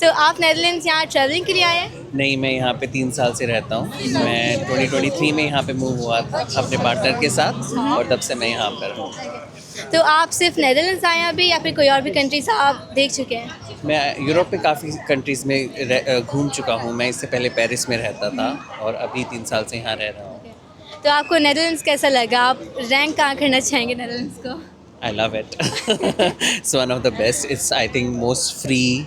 सो आप नेदरलैंड्स यहाँ ट्रैवलिंग के लिए आए हैं? नहीं, मैं यहाँ पे 3 साल से रहता हूँ। मैं 2023 में यहाँ पे मूव हुआ था अपने पार्टनर के साथ और तब से मैं यहाँ पर हूँ। तो आप सिर्फ नेदरलैंड्स आए हैं अभी या फिर कोई और भी कंट्रीज आप देख चुके हैं? मैं यूरोप में काफ़ी कंट्रीज़ में घूम चुका हूँ। मैं इससे पहले पेरिस में रहता था और अभी 3 साल से यहाँ रह रहा हूँ। तो आपको नेदरलैंड्स कैसा लगा? आप रैंक कहाँ करना चाहेंगे नेदरलैंड्स को? I love it. It's one of the best. It's, I think, most free,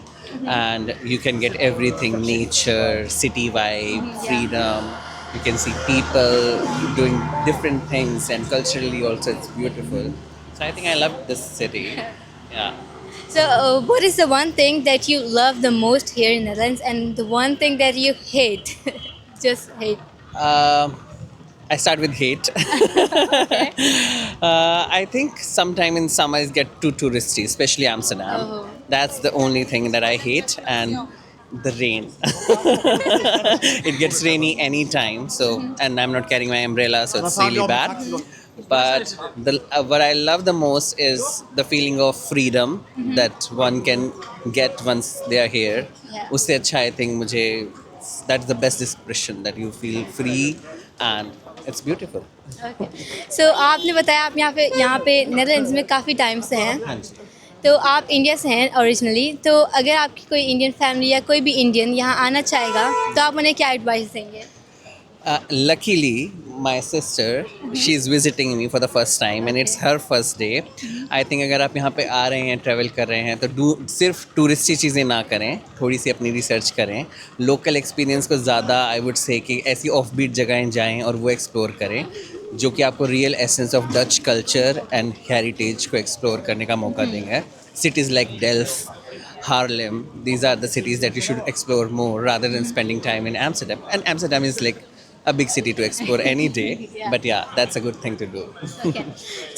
and you can get everything: nature, city vibe, freedom. You can see people doing different things, and culturally also it's beautiful. So I think I love this city. Yeah. So what is the one thing that you love the most here in Netherlands and the one thing that you hate? Just hate. Um I start with hate. I think sometime in summers get too touristy, especially Amsterdam. Oh. That's the only thing that I hate, and the rain. It gets rainy anytime, so and I'm not carrying my umbrella, so it's really bad. But what I love the most is the feeling of freedom that one can get once they are here. Yeah. उससे अच्छा I think मुझे that's the best expression that you feel free and it's beautiful. Okay. So आपने बताया आप यहाँ पे Netherlands में काफ़ी टाइम से हैं. हाँ जी. तो आप इंडिया से हैं ओरिजिनली. तो अगर आपकी कोई इंडियन फैमिली या कोई भी इंडियन यहाँ आना चाहेगा तो आप उन्हें क्या एडवाइस देंगे? Luckily, my sister, she's visiting me for the first time and it's her first day. I think अगर आप यहाँ पे आ रहे हैं, ट्रैवल कर रहे हैं तो सिर्फ टूरिस्टी चीज़ें ना करें, थोड़ी सी अपनी रिसर्च करें. लोकल एक्सपीरियंस को ज़्यादा आई वुड से कि ऐसी ऑफ बीट जगहें जाएं और वो एक्सप्लोर करें जो कि आपको real essence of Dutch culture and heritage को एक्सप्लोर करने का मौका देंगे. Cities like Delft, Haarlem, these are the cities that you should explore more rather than spending time in Amsterdam. And Amsterdam is like a big city to explore any day. Yeah. But yeah, that's a good thing to do. Okay.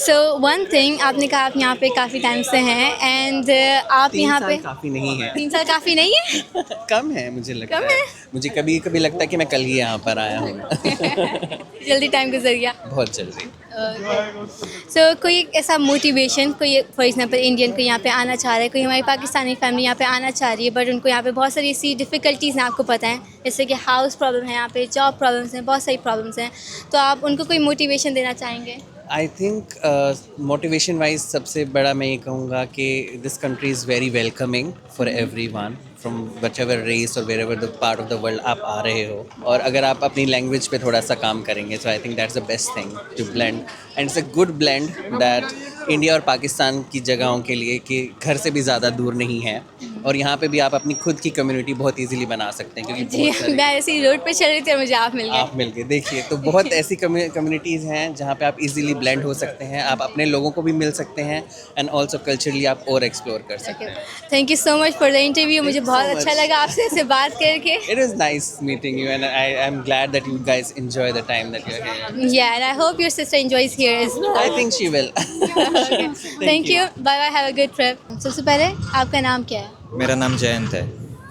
So one thing आपने कहा आप यहाँ पे काफ़ी time से हैं and आप यहाँ पे 3 साल काफ़ी नहीं है. 3 साल काफ़ी नहीं है? कम है मुझे लगता कम है. है? मुझे कभी कभी लगता है कि मैं कल ही यहाँ पर आया हूँ. जल्दी टाइम गुजर गया. बहुत जल्दी. सो कोई ऐसा मोटिवेशन, कोई फॉर एग्जांपल इंडियन को यहाँ पे आना चाह रहा है, कोई हमारी पाकिस्तानी फैमिली यहाँ पे आना चाह रही है बट उनको यहाँ पे बहुत सारी ऐसी डिफ़िकल्टीज़ हैं आपको पता है, जैसे कि हाउस प्रॉब्लम है, यहाँ पे जॉब प्रॉब्लम्स हैं, बहुत सारी प्रॉब्लम्स हैं, तो आप उनको कोई मोटिवेशन देना चाहेंगे? आई थिंक मोटिवेशन वाइज सबसे बड़ा मैं ये कहूँगा कि this country is very welcoming for everyone from whatever race or wherever the part of the world आप आ रहे हो. और अगर आप अपनी लैंग्वेज पे थोड़ा सा काम करेंगे so I think that's the best thing to blend and it's a good blend that India और पाकिस्तान की जगहों के लिए कि घर से भी ज़्यादा दूर नहीं है और यहाँ पे भी आप अपनी खुद की कम्युनिटी बहुत इजीली बना सकते हैं क्योंकि जी बहुत सारे मैं ऐसी रोड पे चल रही थी और मुझे आप मिल गए. आप मिल के देखिए तो बहुत ऐसी कम्युनिटीज़ हैं जहाँ पे आप इजीली ब्लेंड हो सकते हैं. आप अपने लोगों को भी मिल सकते हैं एंड ऑल्सो कल्चरली आप और एक्सप्लोर कर सकते हैं. Thank you so much for the interview. मुझे Thank you बहुत so अच्छा much. लगा आपसे ऐसे बात करके. It is nice meeting you and I am glad that you guys enjoy the time that you're here. Yeah, and I hope your sister enjoys here as well. I think she will. Thank you. Bye bye. Have a good trip. सबसे पहले आपका नाम क्या है? मेरा नाम जयंत है.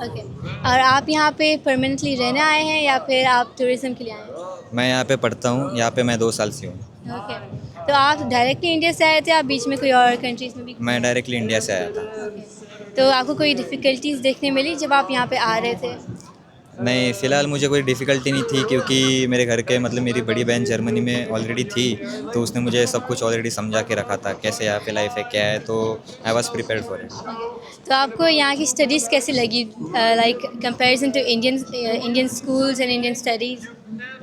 Okay. और आप यहाँ पे परमानेंटली रहने आए हैं या फिर आप टूरिज्म के लिए आए हैं? मैं यहाँ पे पढ़ता हूँ. यहाँ पे मैं 2 साल से हूँ. ओके. तो आप डायरेक्टली इंडिया से आए थे, आप बीच में कोई और कंट्रीज में भी? मैं डायरेक्टली इंडिया से आया था. Okay. तो आपको कोई डिफ़िकल्टीज देखने मिली जब आप यहाँ पे आ रहे थे? नहीं, फ़िलहाल मुझे कोई डिफ़िकल्टी नहीं थी क्योंकि मेरे घर के मतलब मेरी बड़ी बहन जर्मनी में ऑलरेडी थी तो उसने मुझे सब कुछ ऑलरेडी समझा के रखा था कैसे यहाँ पे लाइफ है क्या है, तो I was prepared for it. तो आपको यहाँ की स्टडीज़ कैसी लगी, like comparison to Indian schools and Indian studies?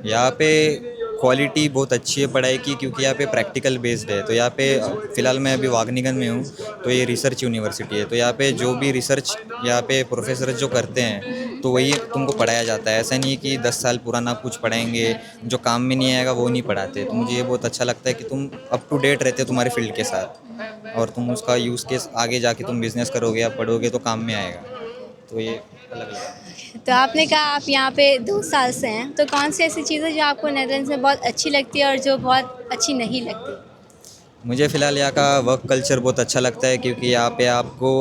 यहाँ पे क्वालिटी बहुत अच्छी है पढ़ाई की क्योंकि यहाँ पे प्रैक्टिकल बेस्ड है. तो यहाँ पे फ़िलहाल मैं अभी वागनिगन में हूँ तो ये रिसर्च यूनिवर्सिटी है. तो यहाँ पे जो भी रिसर्च यहाँ पे प्रोफेसर जो करते हैं तो वही तुमको पढ़ाया जाता है. ऐसा नहीं है कि 10 साल पुराना कुछ पढ़ाएंगे जो काम में नहीं आएगा वो नहीं पढ़ाते. तो मुझे ये बहुत अच्छा लगता है कि तुम अप टू डेट रहते हो तुम्हारे फील्ड के साथ और तुम उसका यूज़ केस आगे जाके तुम बिज़नेस करोगे या पढ़ोगे तो काम में आएगा. तो ये अलग लगा. तो आपने कहा आप यहाँ पे 2 साल से हैं, तो कौन सी ऐसी चीज़ें जो आपको नेदरलैंड्स में बहुत अच्छी लगती है और जो बहुत अच्छी नहीं लगती? मुझे फ़िलहाल यहाँ का वर्क कल्चर बहुत अच्छा लगता है क्योंकि यहाँ पे आपको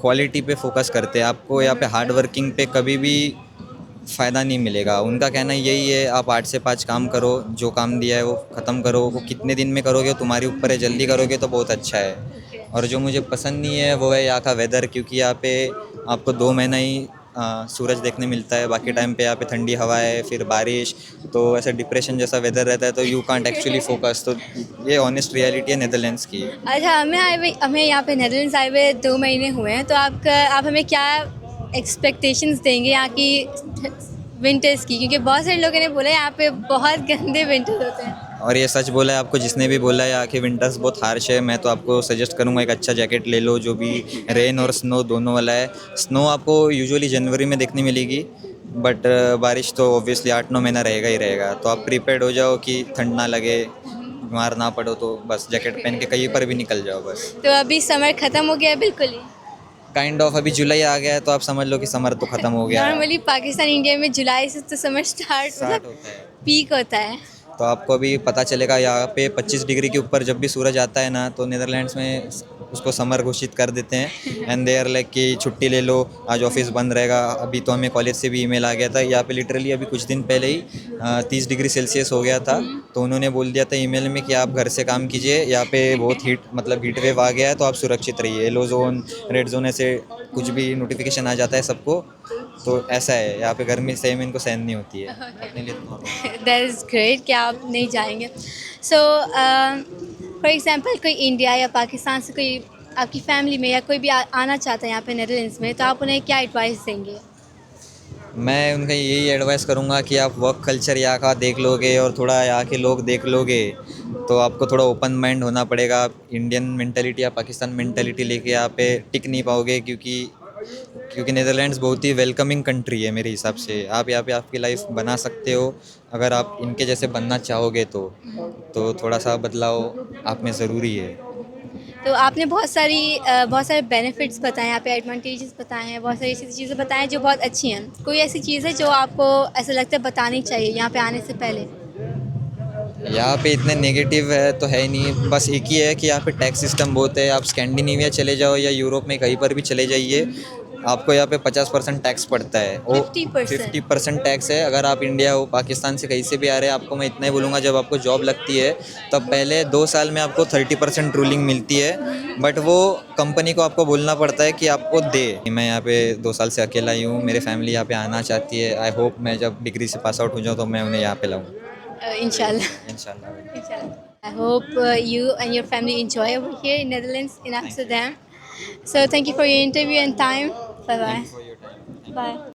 क्वालिटी पे फोकस करते हैं. आपको यहाँ पे हार्ड वर्किंग पे कभी भी फ़ायदा नहीं मिलेगा. उनका कहना यही है आप 8 से 5 काम करो, जो काम दिया है वो ख़त्म करो. वो कितने दिन में करोगे तुम्हारे ऊपर है, जल्दी करोगे तो बहुत अच्छा है. और जो मुझे पसंद नहीं है वो है यहाँ का वेदर क्योंकि यहाँ पे आपको 2 महीना ही सूरज देखने मिलता है, बाकी टाइम पे यहाँ पे ठंडी हवा है, फिर बारिश, तो ऐसा डिप्रेशन जैसा वेदर रहता है, तो यू कांट एक्चुअली फोकस। तो ये ऑनेस्ट रियलिटी है नेदरलैंड्स की। अच्छा, हमें यहाँ पे नेदरलैंड्स आए हुए 2 महीने हुए हैं, तो आप हमें क्या एक्सपेक्टेशंस देंगे यहाँ की विंटर्स की, क्योंकि बहुत सारे लोगों ने बोला है यहाँ पे बहुत गंदे विंटर होते हैं। और ये सच बोला है आपको, जिसने भी बोला है यहाँ के विंटर्स बहुत हार्श है। मैं तो आपको सजेस्ट करूँगा एक अच्छा जैकेट ले लो, जो भी रेन और स्नो दोनों वाला है। स्नो आपको यूजुअली जनवरी में देखने मिलेगी, बट बारिश तो ऑब्वियसली 8-9 महीना रहेगा ही रहेगा। तो आप प्रिपेयर्ड हो जाओ कि ठंड ना लगे, बीमार ना पड़ो, तो बस जैकेट पहन के कहीं पर भी निकल जाओ बस। तो अभी समर ख़त्म हो गया है बिल्कुल ही। काइंड ऑफ अभी जुलाई आ गया है, तो आप समझ लो कि समर तो ख़त्म हो गया है। नॉर्मली पाकिस्तान इंडिया में जुलाई से तो समर स्टार्ट स्टार्ट मतलब होता है। पीक होता है। तो आपको अभी पता चलेगा यहाँ पे 25 डिग्री के ऊपर जब भी सूरज आता है ना, तो नीदरलैंड्स में उसको समर घोषित कर देते हैं। एंड दे आर लाइक कि छुट्टी ले लो, आज ऑफिस बंद रहेगा। अभी तो हमें कॉलेज से भी ईमेल आ गया था, यहाँ पे लिटरली अभी कुछ दिन पहले ही 30 डिग्री सेल्सियस हो गया था। तो उन्होंने बोल दिया था ईमेल में कि आप घर से काम कीजिए, यहाँ पे बहुत हीट वेव आ गया है, तो आप सुरक्षित रहिए। येलो जोन, रेड जोन, ऐसे कुछ भी नोटिफिकेशन आ जाता है सबको। तो ऐसा है, यहाँ पे गर्मी सेम इनको सहन नहीं होती है, अपने लिए तो normal। दैट इज़ ग्रेट कि आप नहीं जाएंगे। सो फॉर एग्जांपल कोई इंडिया या पाकिस्तान से कोई आपकी फैमिली में या कोई भी आना चाहता है यहाँ पे नेदरलैंड्स में, तो आप उन्हें क्या एडवाइस देंगे? मैं उनका यही एडवाइस करूँगा कि आप वर्क कल्चर यहाँ का देख लोगे और थोड़ा यहाँ के लोग देख लोगे, तो आपको थोड़ा ओपन माइंड होना पड़ेगा। आप इंडियन मेंटालिटी या पाकिस्तान मेंटालिटी लेके यहाँ पे टिक नहीं पाओगे, क्योंकि नीदरलैंड्स बहुत ही वेलकमिंग कंट्री है मेरे हिसाब से। आप यहाँ पे आपकी लाइफ बना सकते हो, अगर आप इनके जैसे बनना चाहोगे तो थोड़ा सा बदलाव आप में ज़रूरी है। तो आपने बहुत सारे बेनिफिट्स बताए, यहाँ पे एडवांटेजेस बताए हैं, बहुत सारी ऐसी चीज़ें बताएं हैं जो बहुत अच्छी हैं। कोई ऐसी चीज़ है जो आपको ऐसा लगता है बतानी चाहिए यहाँ पे आने से पहले? यहाँ पे इतने नेगेटिव है तो है ही नहीं, बस एक ही है कि यहाँ पे टैक्स सिस्टम बहुत है। आप स्कैंडिनेविया चले जाओ या यूरोप में कहीं पर भी चले जाइए, आपको यहाँ पे 50% टैक्स पड़ता है। वो 50%? 50% टैक्स है। अगर आप इंडिया हो, पाकिस्तान से कहीं से भी आ रहे हैं, आपको मैं इतना ही बोलूँगा, जब आपको जॉब लगती है तब पहले 2 साल में आपको 30% रूलिंग मिलती है, बट वो कंपनी को आपको बोलना पड़ता है कि आपको दे। मैं यहाँ पे 2 साल से अकेला ही हूँ, मेरी फैमिली यहाँ पे आना चाहती है। आई होप मैं जब डिग्री से पास आउट हो जाऊँ तो मैं उन्हें यहाँ पे लाऊँ इंशाल्लाह। इंशाल्लाह। I hope you and your family enjoy over here in Netherlands, in Amsterdam. So thank you for your interview and time. Bye bye. Bye.